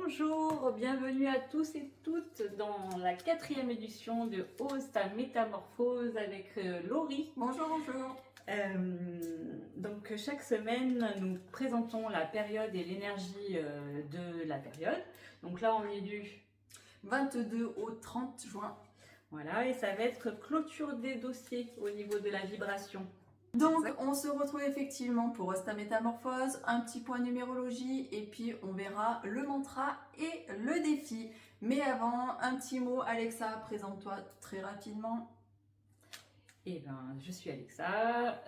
Bonjour, bienvenue à tous et toutes dans la 4e édition de Ose ta métamorphose avec Laurie. Bonjour, bonjour. Donc chaque semaine, nous présentons la période et l'énergie de la période. Donc là, on est du 22 au 30 juin. Voilà, et ça va être clôture des dossiers au niveau de la vibration. Donc, on se retrouve effectivement pour Ose ta métamorphose, un petit point numérologie, et puis on verra le mantra et le défi. Mais avant, un petit mot, Alexa, présente-toi très rapidement. Eh ben, je suis Alexa,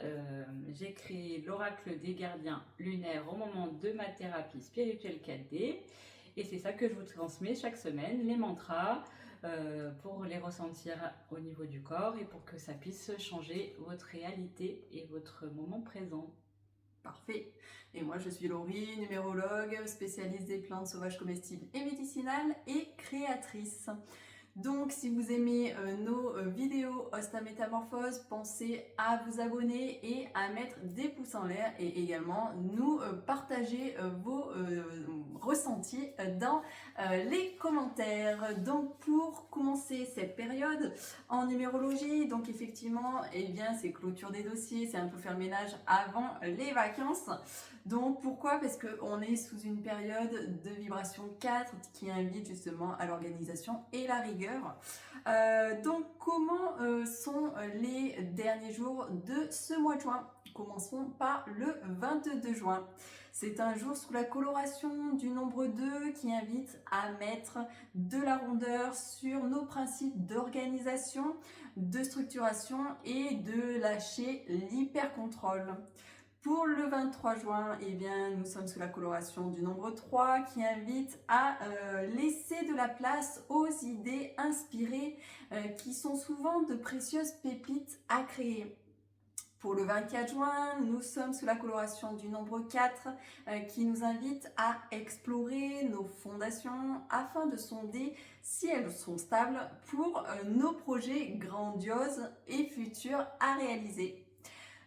j'ai créé l'oracle des gardiens lunaires au moment de ma thérapie spirituelle 4D, et c'est ça que je vous transmets chaque semaine, les mantras, pour les ressentir au niveau du corps et pour que ça puisse changer votre réalité et votre moment présent. Parfait. Et moi, je suis Laurie, numérologue, spécialiste des plantes sauvages comestibles et médicinales et créatrice. Donc, si vous aimez nos vidéos Ose ta métamorphose, pensez à vous abonner et à mettre des pouces en l'air et également nous partager vos ressentis dans les commentaires. Donc, pour commencer cette période en numérologie, donc effectivement, eh bien, c'est clôture des dossiers, c'est un peu faire le ménage avant les vacances. Donc pourquoi? Parce qu'on est sous une période de vibration 4 qui invite justement à l'organisation et la rigueur. Donc comment sont les derniers jours de ce mois de juin? Commençons par le 22 juin. C'est un jour sous la coloration du nombre 2 qui invite à mettre de la rondeur sur nos principes d'organisation, de structuration et de lâcher l'hyper-contrôle. Pour le 23 juin, eh bien, nous sommes sous la coloration du nombre 3 qui invite à laisser de la place aux idées inspirées qui sont souvent de précieuses pépites à créer. Pour le 24 juin, nous sommes sous la coloration du nombre 4 qui nous invite à explorer nos fondations afin de sonder si elles sont stables pour nos projets grandioses et futurs à réaliser.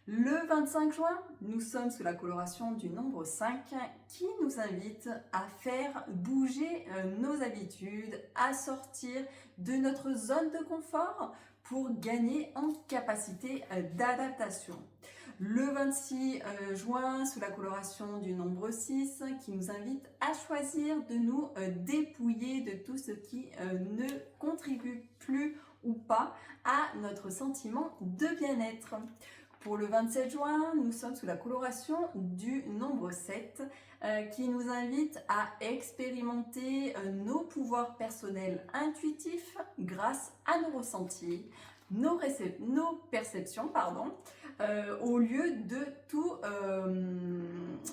Le 25 juin, nous sommes sous la coloration du nombre 5 qui nous invite à faire bouger nos habitudes, à sortir de notre zone de confort pour gagner en capacité d'adaptation. Le 26 juin, sous la coloration du nombre 6 qui nous invite à choisir de nous dépouiller de tout ce qui ne contribue plus ou pas à notre sentiment de bien-être. Pour le 27 juin, nous sommes sous la coloration du nombre 7 qui nous invite à expérimenter nos pouvoirs personnels intuitifs grâce à nos ressentis, nos perceptions, au lieu de tout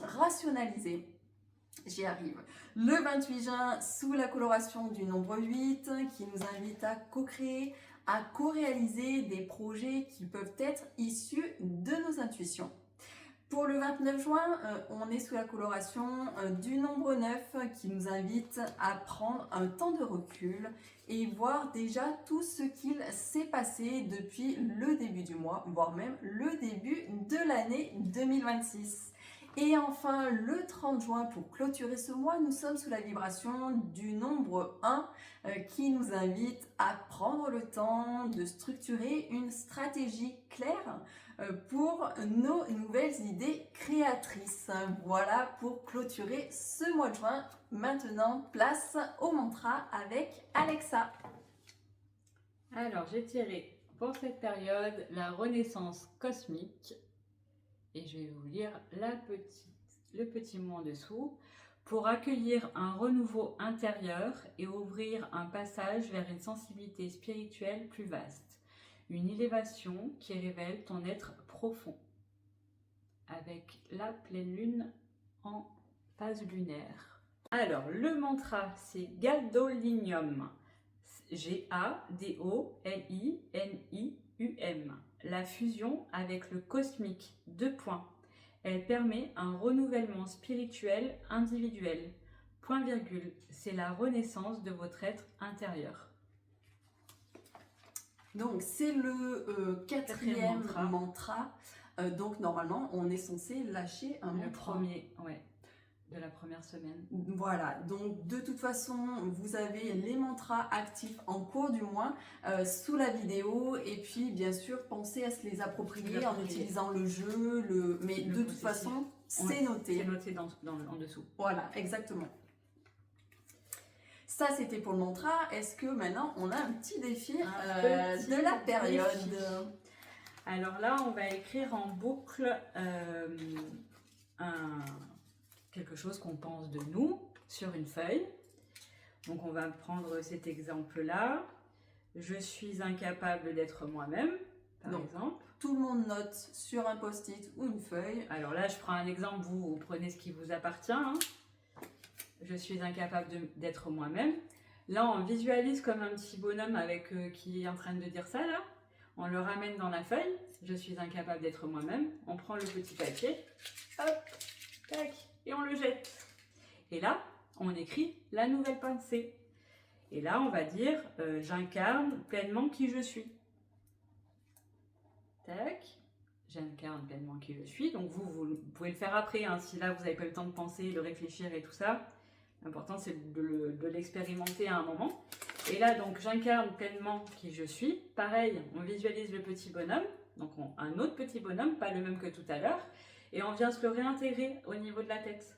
rationaliser. J'y arrive. Le 28 juin, sous la coloration du nombre 8 qui nous invite à co-créer, à co-réaliser des projets qui peuvent être issus de nos intuitions. Pour le 29 juin, on est sous la coloration du nombre 9 qui nous invite à prendre un temps de recul et voir déjà tout ce qu'il s'est passé depuis le début du mois, voire même le début de l'année 2026. Et enfin, le 30 juin, pour clôturer ce mois, nous sommes sous la vibration du nombre 1 qui nous invite à prendre le temps de structurer une stratégie claire pour nos nouvelles idées créatrices. Voilà pour clôturer ce mois de juin. Maintenant, place au mantra avec Alexa. Alors, j'ai tiré pour cette période la renaissance cosmique. Et je vais vous lire le petit mot en dessous. Pour accueillir un renouveau intérieur et ouvrir un passage vers une sensibilité spirituelle plus vaste. Une élévation qui révèle ton être profond. Avec la pleine lune en phase lunaire. Alors, le mantra, c'est Gadolinium. Gadolinium. La fusion avec le cosmique, 2 points. Elle permet un renouvellement spirituel individuel. Point virgule, c'est la renaissance de votre être intérieur. Donc c'est le quatrième mantra. Donc normalement on est censé lâcher un mantra. Le premier, ouais. de la première semaine. Voilà, donc de toute façon, vous avez les mantras actifs en cours du mois sous la vidéo. Et puis, bien sûr, pensez à se les approprier en utilisant le jeu, mais de toute façon, c'est noté. C'est noté en dessous. Voilà, exactement. Ça, c'était pour le mantra. Est-ce que maintenant, on a un petit défi de la période? Alors là, on va écrire en boucle quelque chose qu'on pense de nous sur une feuille. Donc on va prendre cet exemple-là. Je suis incapable d'être moi-même, par exemple. Tout le monde note sur un post-it ou une feuille. Alors là, je prends un exemple, vous prenez ce qui vous appartient. Hein. Je suis incapable d'être moi-même. Là, on visualise comme un petit bonhomme qui est en train de dire ça, là. On le ramène dans la feuille. Je suis incapable d'être moi-même. On prend le petit papier. Hop, tac, et on le jette. Et là, on écrit la nouvelle pensée. Et là, on va dire j'incarne pleinement qui je suis. Tac, j'incarne pleinement qui je suis. Donc vous pouvez le faire après, hein, si là vous n'avez pas le temps de penser, de réfléchir et tout ça. L'important c'est de l'expérimenter à un moment. Et là, donc j'incarne pleinement qui je suis. Pareil, on visualise le petit bonhomme. Donc un autre petit bonhomme, pas le même que tout à l'heure. Et on vient se le réintégrer au niveau de la tête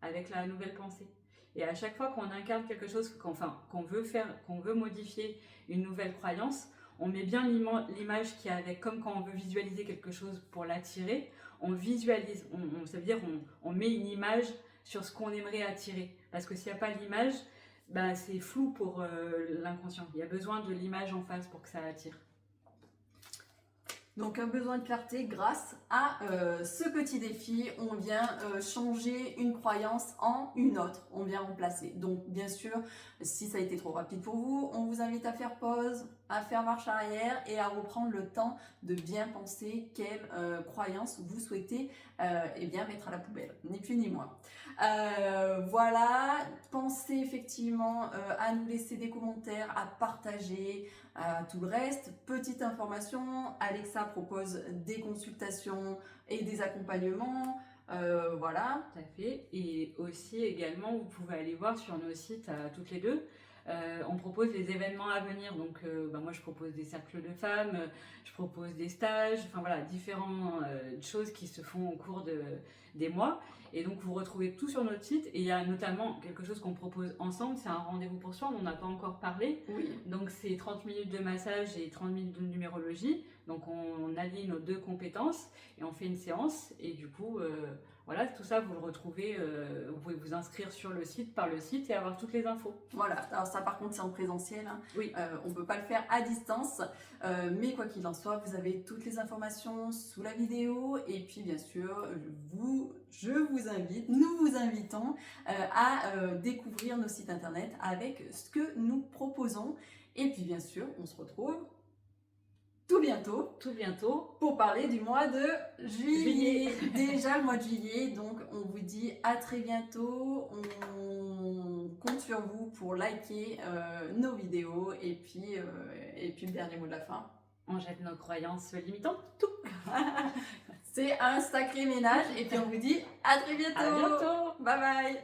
avec la nouvelle pensée. Et à chaque fois qu'on incarne quelque chose, qu'on veut modifier une nouvelle croyance, on met bien l'image qui est avec, comme quand on veut visualiser quelque chose pour l'attirer, on visualise, ça veut dire on met une image sur ce qu'on aimerait attirer. Parce que s'il n'y a pas l'image, bah, c'est flou pour l'inconscient. Il y a besoin de l'image en face pour que ça attire. Donc un besoin de clarté grâce à ce petit défi, on vient changer une croyance en une autre, on vient remplacer. Donc bien sûr, si ça a été trop rapide pour vous, on vous invite à faire pause, à faire marche arrière et à reprendre le temps de bien penser quelle croyance vous souhaitez mettre à la poubelle, ni plus ni moins. Voilà, pensez effectivement à nous laisser des commentaires, à partager, tout le reste. Petite information, Alexa propose des consultations et des accompagnements. Voilà. Tout à fait. Et aussi également, vous pouvez aller voir sur nos sites toutes les deux. On propose les événements à venir. Donc moi je propose des cercles de femmes, je propose des stages, enfin voilà, différentes choses qui se font au cours des mois. Et donc vous retrouvez tout sur notre site. Et il y a notamment quelque chose qu'on propose ensemble, c'est un rendez-vous pour soi, on n'en a pas encore parlé. Oui. Donc c'est 30 minutes de massage et 30 minutes de numérologie. Donc on allie nos deux compétences et on fait une séance. Et du coup, voilà, tout ça vous le retrouvez, vous pouvez vous inscrire sur le site, par le site et avoir toutes les infos. Voilà, alors ça par contre c'est en présentiel, hein. Oui. On ne peut pas le faire à distance, mais quoi qu'il en soit, vous avez toutes les informations sous la vidéo. Et puis bien sûr, nous vous invitons à découvrir nos sites internet avec ce que nous proposons. Et puis bien sûr, on se retrouve tout bientôt pour parler du mois de juillet. Déjà le mois de juillet, donc on vous dit à très bientôt. On compte sur vous pour liker nos vidéos et puis le dernier mot de la fin. On jette nos croyances limitantes, tout. C'est un sacré ménage et puis on vous dit à très bientôt. À bientôt. Bye bye.